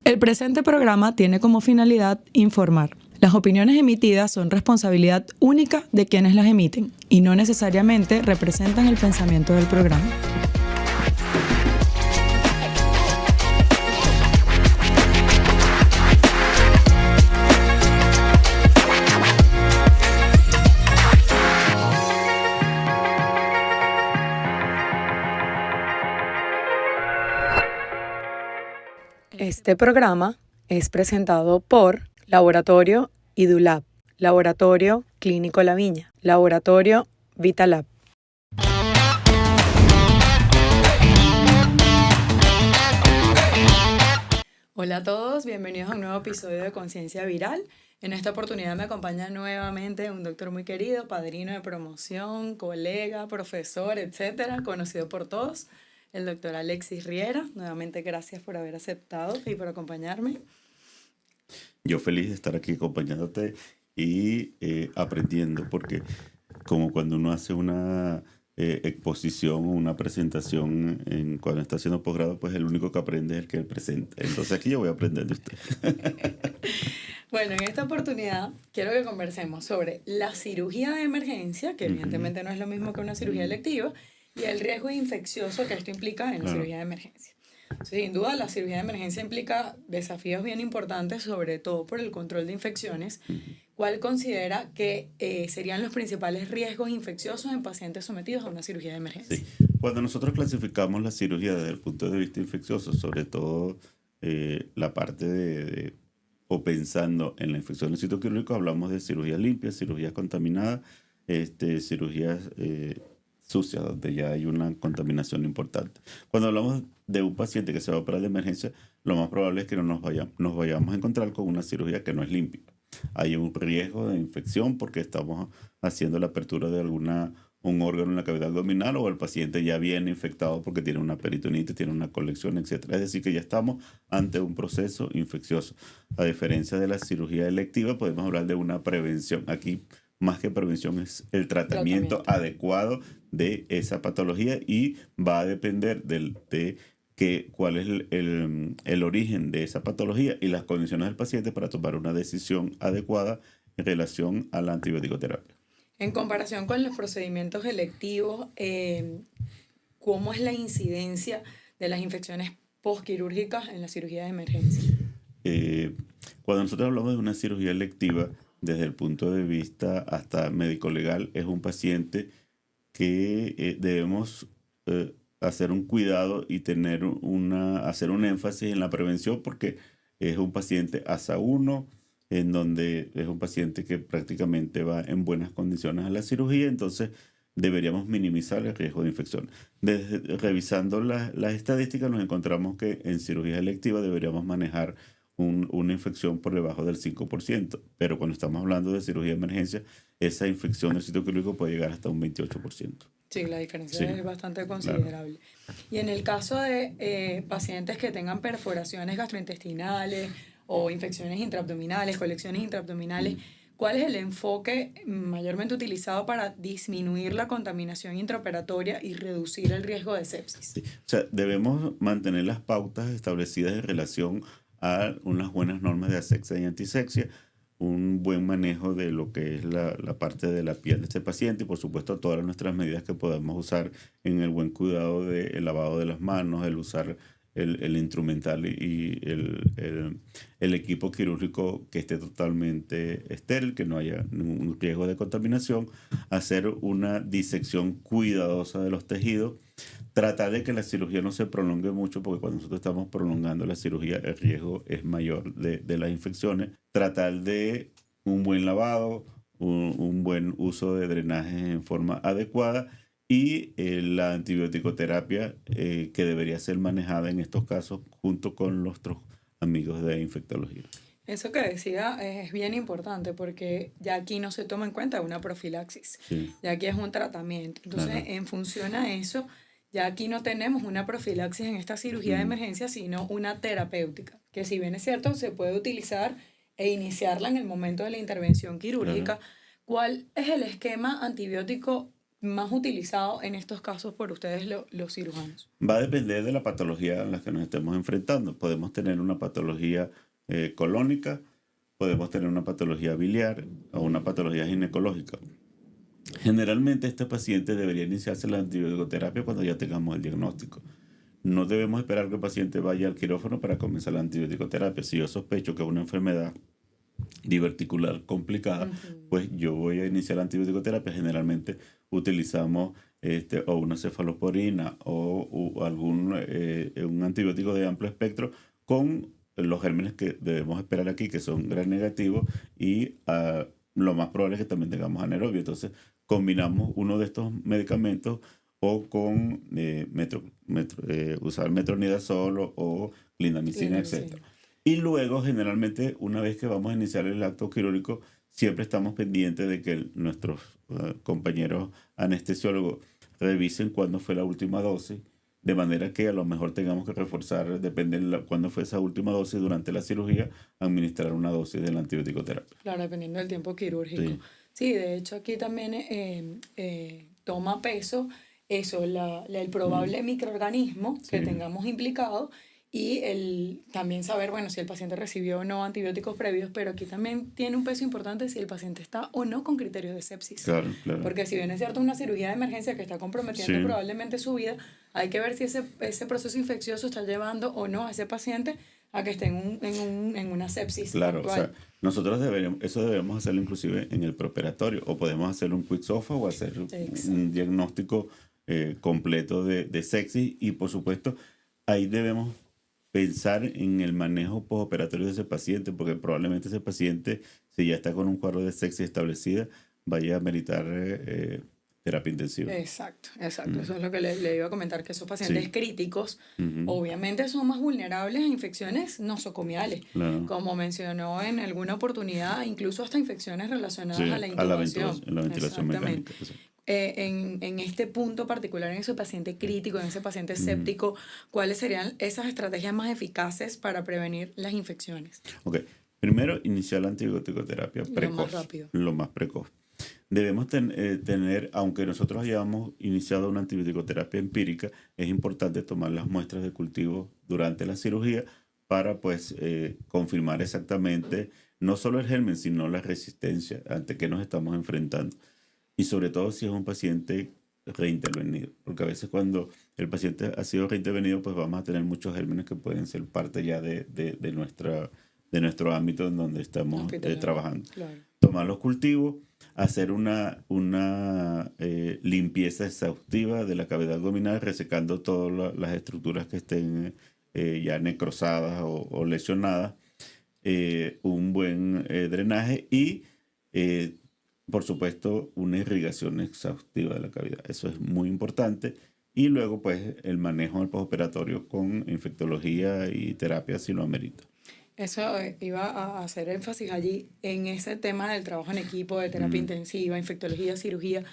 El presente programa tiene como finalidad informar. Las opiniones emitidas son responsabilidad única de quienes las emiten y no necesariamente representan el pensamiento del programa. Este programa es presentado por Laboratorio IDULAB, Laboratorio Clínico La Viña, Laboratorio Vitalab. Hola a todos, bienvenidos a un nuevo episodio de Conciencia Viral. En esta oportunidad me acompaña nuevamente un doctor muy querido, padrino de promoción, colega, profesor, etcétera, conocido por todos, el doctor Alexis Riera. Nuevamente gracias por haber aceptado y por acompañarme. Yo feliz de estar aquí acompañándote y aprendiendo, porque como cuando uno hace una exposición o una presentación cuando está haciendo posgrado, pues el único que aprende es el que presenta. Entonces aquí yo voy a aprender de usted. Bueno, en esta oportunidad quiero que conversemos sobre la cirugía de emergencia, que evidentemente no es lo mismo que una cirugía electiva, y el riesgo infeccioso que esto implica en la cirugía de emergencia. Sin duda, la cirugía de emergencia implica desafíos bien importantes, sobre todo por el control de infecciones. ¿Cuál considera que serían los principales riesgos infecciosos en pacientes sometidos a una cirugía de emergencia? Sí. Cuando nosotros clasificamos la cirugía desde el punto de vista infeccioso, sobre todo la parte o pensando en la infección del sitio quirúrgico, hablamos de cirugías limpias, cirugías contaminadas, cirugías sucias, donde ya hay una contaminación importante. Cuando hablamos de un paciente que se va a operar de emergencia, lo más probable es que no nos vayamos a encontrar con una cirugía que no es limpia. Hay un riesgo de infección porque estamos haciendo la apertura de un órgano en la cavidad abdominal, o el paciente ya viene infectado porque tiene una peritonitis, tiene una colección, etc. Es decir, que ya estamos ante un proceso infeccioso. A diferencia de la cirugía electiva, podemos hablar de una prevención. Aquí, más que prevención, es el tratamiento adecuado de esa patología, y va a depender cuál es el origen de esa patología y las condiciones del paciente para tomar una decisión adecuada en relación a la antibiótico-terapia. En comparación con los procedimientos electivos, ¿cómo es la incidencia de las infecciones postquirúrgicas en la cirugía de emergencia? Cuando nosotros hablamos de una cirugía electiva, desde el punto de vista hasta médico-legal, es un paciente que debemos hacer un cuidado y hacer un énfasis en la prevención, porque es un paciente ASA 1, en donde es un paciente que prácticamente va en buenas condiciones a la cirugía, entonces deberíamos minimizar el riesgo de infección. Revisando las estadísticas, nos encontramos que en cirugía electiva deberíamos manejar una infección por debajo del 5%, pero cuando estamos hablando de cirugía de emergencia, esa infección del sitio quirúrgico puede llegar hasta un 28%. Sí, la diferencia es bastante considerable. Claro. Y en el caso de pacientes que tengan perforaciones gastrointestinales o infecciones intraabdominales, colecciones intraabdominales, ¿cuál es el enfoque mayormente utilizado para disminuir la contaminación intraoperatoria y reducir el riesgo de sepsis? Sí. O sea, debemos mantener las pautas establecidas en relación a unas buenas normas de asepsia y antisepsia, un buen manejo de lo que es la parte de la piel de este paciente, y por supuesto todas nuestras medidas que podamos usar en el buen cuidado del lavado de las manos, el usar el instrumental y el equipo quirúrgico que esté totalmente estéril, que no haya ningún riesgo de contaminación, hacer una disección cuidadosa de los tejidos, tratar de que la cirugía no se prolongue mucho, porque cuando nosotros estamos prolongando la cirugía el riesgo es mayor de las infecciones, tratar de un buen lavado, un buen uso de drenaje en forma adecuada, y la antibiótico-terapia que debería ser manejada en estos casos junto con nuestros amigos de infectología. Eso que decía es bien importante, porque ya aquí no se toma en cuenta una profilaxis, ya aquí es un tratamiento. Entonces, en función a eso, ya aquí no tenemos una profilaxis en esta cirugía de emergencia, sino una terapéutica, que si bien es cierto, se puede utilizar e iniciarla en el momento de la intervención quirúrgica. ¿Cuál es el esquema antibiótico más utilizado en estos casos por ustedes los cirujanos? Va a depender de la patología a la que nos estemos enfrentando. Podemos tener una patología colónica, podemos tener una patología biliar o una patología ginecológica. Generalmente este paciente debería iniciarse la antibiótico-terapia cuando ya tengamos el diagnóstico. No debemos esperar que el paciente vaya al quirófano para comenzar la antibiótico-terapia. Si yo sospecho que es una enfermedad diverticular complicada, pues yo voy a iniciar la antibiótico-terapia. Generalmente utilizamos o una cefalosporina o algún un antibiótico de amplio espectro con los gérmenes que debemos esperar aquí, que son gram negativos, y lo más probable es que también tengamos anaerobio. Entonces, combinamos uno de estos medicamentos o con usar metronidazol o clindamicina, etc. Y luego, generalmente, una vez que vamos a iniciar el acto quirúrgico, siempre estamos pendientes de que nuestros compañeros anestesiólogos revisen cuándo fue la última dosis, de manera que a lo mejor tengamos que reforzar, depende de cuándo fue esa última dosis durante la cirugía, administrar una dosis del antibiótico terapia. Claro, dependiendo del tiempo quirúrgico. Sí. Sí, de hecho aquí también toma peso eso, el probable microorganismo que Sí. tengamos implicado y también saber, bueno, si el paciente recibió o no antibióticos previos, pero aquí también tiene un peso importante si el paciente está o no con criterios de sepsis. Claro, claro. Porque si bien es cierto una cirugía de emergencia que está comprometiendo Sí. probablemente su vida, hay que ver si ese proceso infeccioso está llevando o no a ese paciente a que esté en una sepsis Claro, actual. o sea, nosotros debemos hacerlo inclusive en el preoperatorio, o podemos hacer un quick SOFA o hacer Exacto. un diagnóstico completo de sepsis, y por supuesto ahí debemos pensar en el manejo postoperatorio de ese paciente, porque probablemente ese paciente, si ya está con un cuadro de sepsis establecida, vaya a meritar terapia intensiva. Exacto. Eso es lo que le iba a comentar, que esos pacientes Sí. críticos Ujú. obviamente son más vulnerables a infecciones nosocomiales, Claro. como mencionó en alguna oportunidad, incluso hasta infecciones relacionadas Sí, a la a intubación. la ventilación Exactamente. mecánica. Sí. En este punto particular, en ese paciente crítico, en ese paciente séptico, ¿cuáles serían esas estrategias más eficaces para prevenir las infecciones? Ok, primero iniciar la antibiótico-terapia Lo precoz. más rápido. Lo más precoz. Debemos tener, aunque nosotros hayamos iniciado una antibiótico-terapia empírica, es importante tomar las muestras de cultivo durante la cirugía para pues confirmar exactamente no solo el germen, sino la resistencia ante que nos estamos enfrentando. Y sobre todo si es un paciente reintervenido, porque a veces cuando el paciente ha sido reintervenido, pues vamos a tener muchos gérmenes que pueden ser parte ya de nuestro ámbito en donde estamos Hospitalario. trabajando. Claro. Tomar los cultivos, hacer una limpieza exhaustiva de la cavidad abdominal, resecando todas las estructuras que estén ya necrosadas o lesionadas, un buen drenaje y por supuesto, una irrigación exhaustiva de la cavidad. Eso es muy importante. Y luego, pues, el manejo del postoperatorio con infectología y terapia si lo amerita. Eso iba a hacer énfasis allí en ese tema del trabajo en equipo, de terapia intensiva, infectología, cirugía.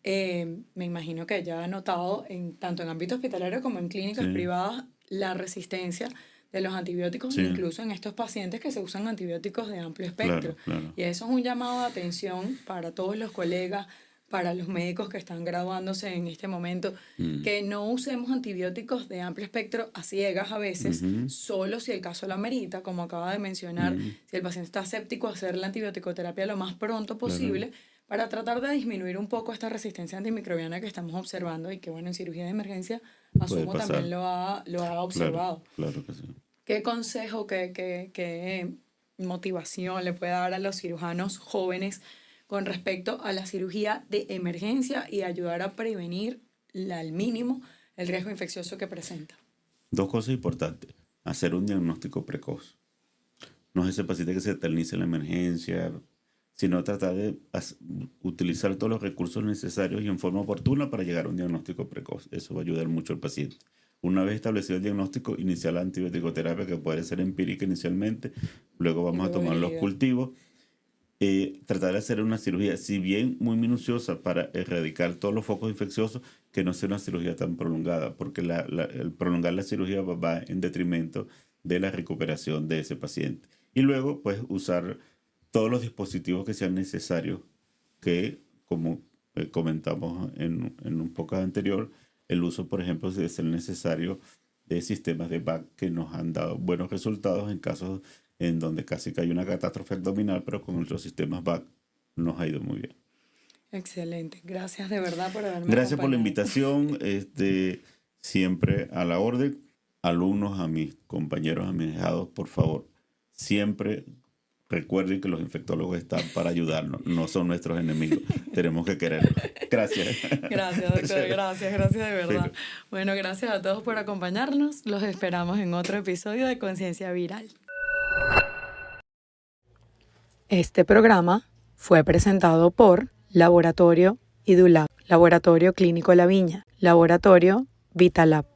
Me imagino que ya ha notado tanto en ámbito hospitalario como en clínicas Sí. privadas la resistencia de los antibióticos, Sí. incluso en estos pacientes que se usan antibióticos de amplio espectro. Claro. Y eso es un llamado de atención para todos los colegas, para los médicos que están graduándose en este momento, que no usemos antibióticos de amplio espectro a ciegas a veces, solo si el caso lo amerita, como acaba de mencionar, si el paciente está séptico, hacer la antibiótico-terapia lo más pronto posible para tratar de disminuir un poco esta resistencia antimicrobiana que estamos observando y que, bueno, en cirugía de emergencia, asumo pasar. también lo ha observado. Claro que sí. ¿Qué consejo, qué motivación le puede dar a los cirujanos jóvenes con respecto a la cirugía de emergencia y ayudar a prevenir al mínimo el riesgo infeccioso que presenta? Dos cosas importantes. Hacer un diagnóstico precoz. No es ese paciente que se eterniza en la emergencia, sino tratar de utilizar todos los recursos necesarios y en forma oportuna para llegar a un diagnóstico precoz. Eso va a ayudar mucho al paciente. Una vez establecido el diagnóstico, iniciar la antibiótico-terapia, que puede ser empírica inicialmente, luego vamos a tomar los cultivos, tratar de hacer una cirugía, si bien muy minuciosa, para erradicar todos los focos infecciosos, que no sea una cirugía tan prolongada, porque el prolongar la cirugía va en detrimento de la recuperación de ese paciente. Y luego, pues, usar todos los dispositivos que sean necesarios, que como comentamos en un podcast anterior, el uso, por ejemplo, de ser necesario de sistemas de BAC que nos han dado buenos resultados en casos en donde casi que hay una catástrofe abdominal, pero con nuestros sistemas BAC nos ha ido muy bien. Excelente. Gracias de verdad por haberme Gracias por la acompañado. invitación. Siempre a la orden. Alumnos, a mis compañeros, a mis allegados, por favor, siempre recuerden que los infectólogos están para ayudarnos, no son nuestros enemigos. Tenemos que quererlos. Gracias. Gracias, doctor. Gracias de verdad. Pero- Bueno, gracias a todos por acompañarnos. Los esperamos en otro episodio de Conciencia Viral. Este programa fue presentado por Laboratorio IDULAB, Laboratorio Clínico La Viña, Laboratorio Vitalab.